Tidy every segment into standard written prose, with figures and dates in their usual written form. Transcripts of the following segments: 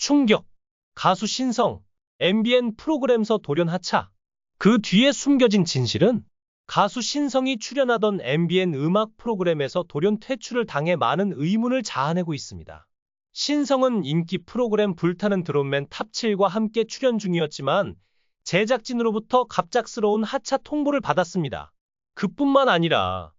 충격! 가수 신성, MBN 프로그램서 돌연 하차. 그 뒤에 숨겨진 진실은? 가수 신성이 출연하던 MBN 음악 프로그램에서 돌연 퇴출을 당해 많은 의문을 자아내고 있습니다. 신성은 인기 프로그램 불타는 드롭맨 탑7과 함께 출연 중이었지만 제작진으로부터 갑작스러운 하차 통보를 받았습니다. 그뿐만 아니라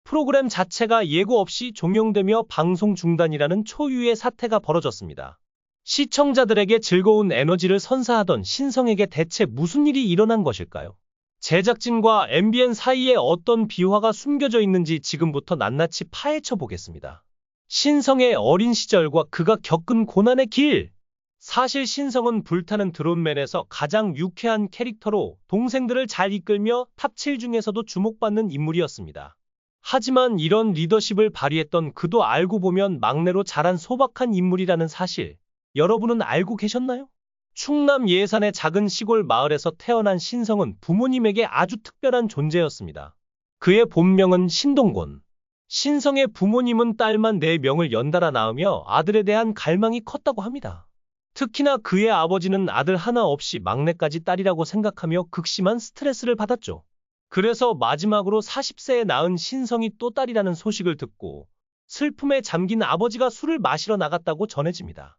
프로그램 자체가 예고 없이 종영되며 방송 중단이라는 초유의 사태가 벌어졌습니다. 시청자들에게 즐거운 에너지를 선사하던 신성에게 대체 무슨 일이 일어난 것일까요? 제작진과 MBN 사이에 어떤 비화가 숨겨져 있는지 지금부터 낱낱이 파헤쳐 보겠습니다. 신성의 어린 시절과 그가 겪은 고난의 길. 사실 신성은 불타는 드롭맨에서 가장 유쾌한 캐릭터로 동생들을 잘 이끌며 탑7 중에서도 주목받는 인물이었습니다. 하지만 이런 리더십을 발휘했던 그도 알고 보면 막내로 자란 소박한 인물이라는 사실, 여러분은 알고 계셨나요? 충남 예산의 작은 시골 마을에서 태어난 신성은 부모님에게 아주 특별한 존재였습니다. 그의 본명은 신동곤. 신성의 부모님은 딸만 4명을 연달아 낳으며 아들에 대한 갈망이 컸다고 합니다. 특히나 그의 아버지는 아들 하나 없이 막내까지 딸이라고 생각하며 극심한 스트레스를 받았죠. 그래서 마지막으로 40세에 낳은 신성이 또 딸이라는 소식을 듣고 슬픔에 잠긴 아버지가 술을 마시러 나갔다고 전해집니다.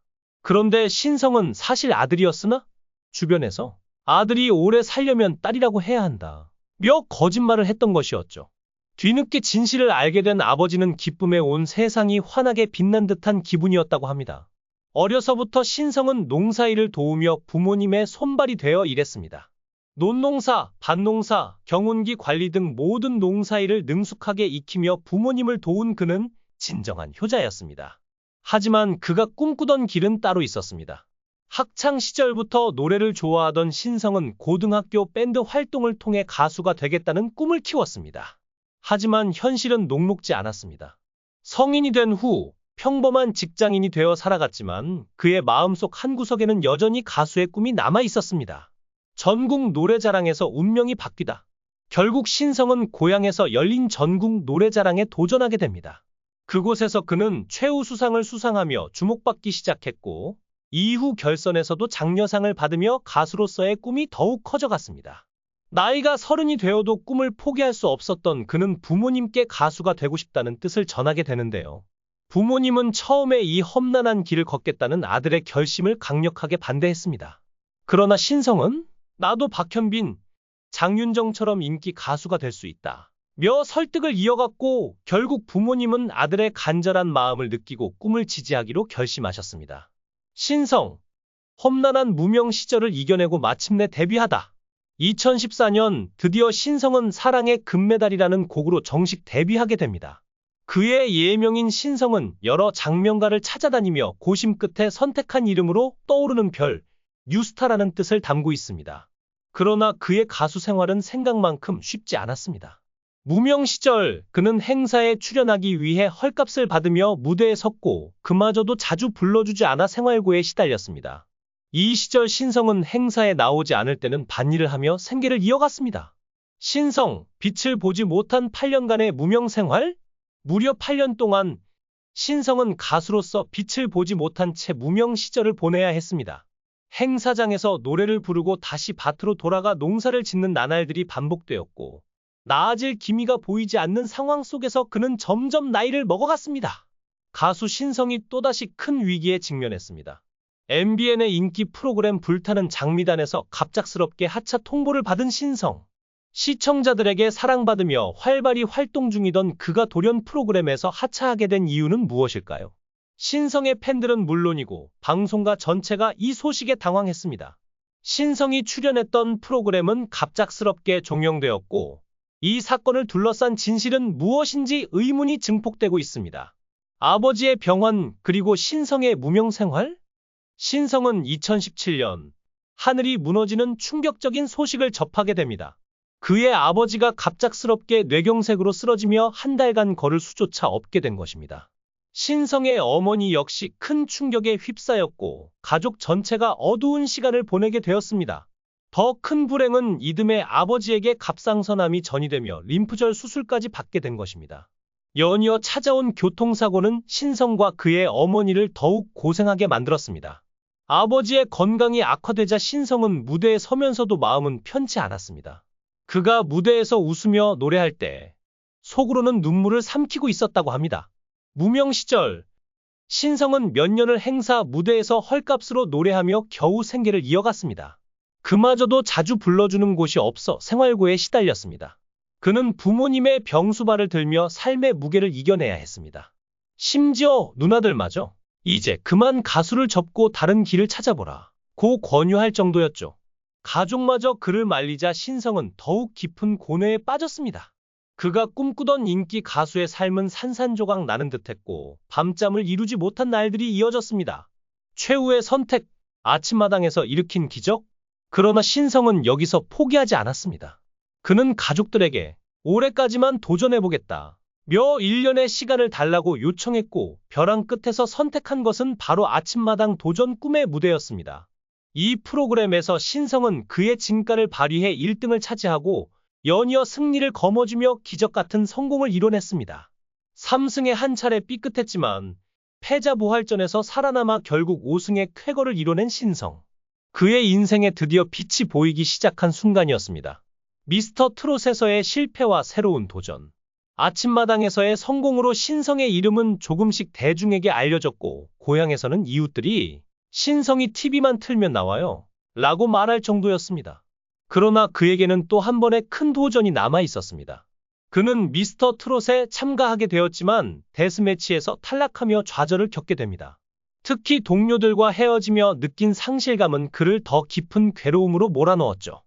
그런데 신성은 사실 아들이었으나 주변에서 아들이 오래 살려면 딸이라고 해야 한다 며 거짓말을 했던 것이었죠. 뒤늦게 진실을 알게 된 아버지는 기쁨에 온 세상이 환하게 빛난 듯한 기분이었다고 합니다. 어려서부터 신성은 농사일을 도우며 부모님의 손발이 되어 일했습니다. 논농사, 밭농사, 경운기 관리 등 모든 농사일을 능숙하게 익히며 부모님을 도운 그는 진정한 효자였습니다. 하지만 그가 꿈꾸던 길은 따로 있었습니다. 학창 시절부터 노래를 좋아하던 신성은 고등학교 밴드 활동을 통해 가수가 되겠다는 꿈을 키웠습니다. 하지만 현실은 녹록지 않았습니다. 성인이 된 후 평범한 직장인이 되어 살아갔지만 그의 마음속 한구석에는 여전히 가수의 꿈이 남아 있었습니다. 전국 노래자랑에서 운명이 바뀌다. 결국 신성은 고향에서 열린 전국 노래자랑에 도전하게 됩니다. 그곳에서 그는 최우수상을 수상하며 주목받기 시작했고 이후 결선에서도 장려상을 받으며 가수로서의 꿈이 더욱 커져갔습니다. 나이가 30이 되어도 꿈을 포기할 수 없었던 그는 부모님께 가수가 되고 싶다는 뜻을 전하게 되는데요. 부모님은 처음에 이 험난한 길을 걷겠다는 아들의 결심을 강력하게 반대했습니다. 그러나 신성은 나도 박현빈, 장윤정처럼 인기 가수가 될 수 있다 며 설득을 이어갔고 결국 부모님은 아들의 간절한 마음을 느끼고 꿈을 지지하기로 결심하셨습니다. 신성, 험난한 무명 시절을 이겨내고 마침내 데뷔하다. 2014년 드디어 신성은 사랑의 금메달이라는 곡으로 정식 데뷔하게 됩니다. 그의 예명인 신성은 여러 장명가를 찾아다니며 고심 끝에 선택한 이름으로 떠오르는 별, 뉴스타라는 뜻을 담고 있습니다. 그러나 그의 가수 생활은 생각만큼 쉽지 않았습니다. 무명 시절 그는 행사에 출연하기 위해 헐값을 받으며 무대에 섰고 그마저도 자주 불러주지 않아 생활고에 시달렸습니다. 이 시절 신성은 행사에 나오지 않을 때는 밭일을 하며 생계를 이어갔습니다. 신성, 빛을 보지 못한 8년간의 무명 생활? 무려 8년 동안 신성은 가수로서 빛을 보지 못한 채 무명 시절을 보내야 했습니다. 행사장에서 노래를 부르고 다시 밭으로 돌아가 농사를 짓는 나날들이 반복되었고 나아질 기미가 보이지 않는 상황 속에서 그는 점점 나이를 먹어갔습니다. 가수 신성이 또다시 큰 위기에 직면했습니다. MBN의 인기 프로그램 불타는 장미단에서 갑작스럽게 하차 통보를 받은 신성. 시청자들에게 사랑받으며 활발히 활동 중이던 그가 돌연 프로그램에서 하차하게 된 이유는 무엇일까요? 신성의 팬들은 물론이고 방송가 전체가 이 소식에 당황했습니다. 신성이 출연했던 프로그램은 갑작스럽게 종영되었고 이 사건을 둘러싼 진실은 무엇인지 의문이 증폭되고 있습니다. 아버지의 병환 그리고 신성의 무명 생활? 신성은 2017년 하늘이 무너지는 충격적인 소식을 접하게 됩니다. 그의 아버지가 갑작스럽게 뇌경색으로 쓰러지며 한 달간 걸을 수조차 없게 된 것입니다. 신성의 어머니 역시 큰 충격에 휩싸였고 가족 전체가 어두운 시간을 보내게 되었습니다. 더 큰 불행은 이듬해 아버지에게 갑상선암이 전이되며 림프절 수술까지 받게 된 것입니다. 연이어 찾아온 교통사고는 신성과 그의 어머니를 더욱 고생하게 만들었습니다. 아버지의 건강이 악화되자 신성은 무대에 서면서도 마음은 편치 않았습니다. 그가 무대에서 웃으며 노래할 때 속으로는 눈물을 삼키고 있었다고 합니다. 무명 시절 신성은 몇 년을 행사 무대에서 헐값으로 노래하며 겨우 생계를 이어갔습니다. 그마저도 자주 불러주는 곳이 없어 생활고에 시달렸습니다. 그는 부모님의 병수발을 들며 삶의 무게를 이겨내야 했습니다. 심지어 누나들마저 이제 그만 가수를 접고 다른 길을 찾아보라 고 권유할 정도였죠. 가족마저 그를 말리자 신성은 더욱 깊은 고뇌에 빠졌습니다. 그가 꿈꾸던 인기 가수의 삶은 산산조각 나는 듯했고 밤잠을 이루지 못한 날들이 이어졌습니다. 최후의 선택, 아침마당에서 일으킨 기적? 그러나 신성은 여기서 포기하지 않았습니다. 그는 가족들에게 올해까지만 도전해보겠다. 며 1년의 시간을 달라고 요청했고 벼랑 끝에서 선택한 것은 바로 아침마당 도전 꿈의 무대였습니다. 이 프로그램에서 신성은 그의 진가를 발휘해 1등을 차지하고 연이어 승리를 거머쥐며 기적같은 성공을 이뤄냈습니다. 3승에 한 차례 삐끗했지만 패자 부활전에서 살아남아 결국 5승의 쾌거를 이뤄낸 신성. 그의 인생에 드디어 빛이 보이기 시작한 순간이었습니다. 미스터 트롯에서의 실패와 새로운 도전. 아침마당에서의 성공으로 신성의 이름은 조금씩 대중에게 알려졌고 고향에서는 이웃들이 신성이 TV만 틀면 나와요 라고 말할 정도였습니다. 그러나 그에게는 또 한 번의 큰 도전이 남아 있었습니다. 그는 미스터 트롯에 참가하게 되었지만 데스매치에서 탈락하며 좌절을 겪게 됩니다. 특히 동료들과 헤어지며 느낀 상실감은 그를 더 깊은 괴로움으로 몰아넣었죠.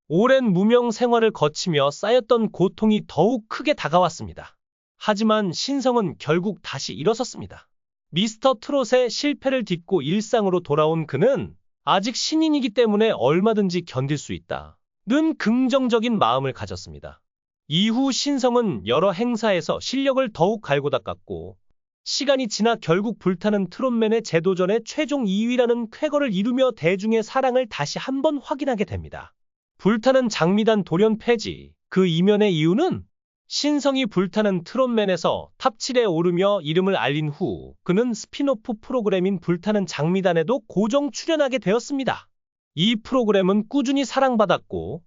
오랜 무명 생활을 거치며 쌓였던 고통이 더욱 크게 다가왔습니다. 하지만 신성은 결국 다시 일어섰습니다. 미스터 트롯의 실패를 딛고 일상으로 돌아온 그는 아직 신인이기 때문에 얼마든지 견딜 수 있다는 긍정적인 마음을 가졌습니다. 이후 신성은 여러 행사에서 실력을 더욱 갈고 닦았고 시간이 지나 결국 불타는 트롯맨의 재도전에 최종 2위라는 쾌거를 이루며 대중의 사랑을 다시 한번 확인하게 됩니다. 불타는 장미단 돌연 폐지, 그 이면의 이유는 신성이 불타는 트롯맨에서 탑7에 오르며 이름을 알린 후 그는 스핀오프 프로그램인 불타는 장미단에도 고정 출연하게 되었습니다. 이 프로그램은 꾸준히 사랑받았고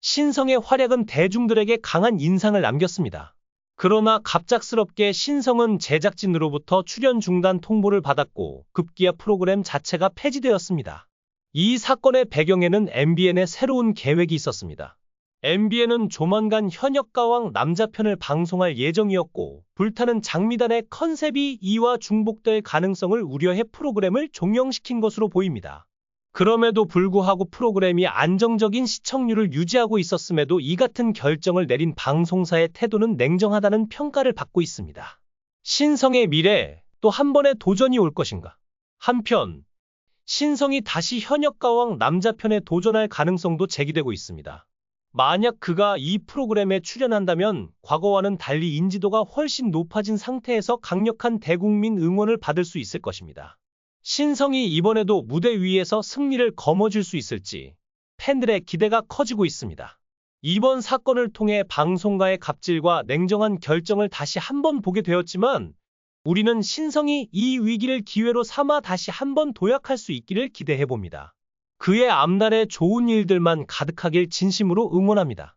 신성의 활약은 대중들에게 강한 인상을 남겼습니다. 그러나 갑작스럽게 신성은 제작진으로부터 출연 중단 통보를 받았고 급기야 프로그램 자체가 폐지되었습니다. 이 사건의 배경에는 MBN의 새로운 계획이 있었습니다. MBN은 조만간 현역가왕 남자편을 방송할 예정이었고 불타는 장미단의 컨셉이 이와 중복될 가능성을 우려해 프로그램을 종영시킨 것으로 보입니다. 그럼에도 불구하고 프로그램이 안정적인 시청률을 유지하고 있었음에도 이 같은 결정을 내린 방송사의 태도는 냉정하다는 평가를 받고 있습니다. 신성의 미래, 또 한 번의 도전이 올 것인가? 한편 신성이 다시 현역가왕 남자편에 도전할 가능성도 제기되고 있습니다. 만약 그가 이 프로그램에 출연한다면 과거와는 달리 인지도가 훨씬 높아진 상태에서 강력한 대국민 응원을 받을 수 있을 것입니다. 신성이 이번에도 무대 위에서 승리를 거머쥘 수 있을지 팬들의 기대가 커지고 있습니다. 이번 사건을 통해 방송가의 갑질과 냉정한 결정을 다시 한번 보게 되었지만 우리는 신성이 이 위기를 기회로 삼아 다시 한번 도약할 수 있기를 기대해봅니다. 그의 앞날에 좋은 일들만 가득하길 진심으로 응원합니다.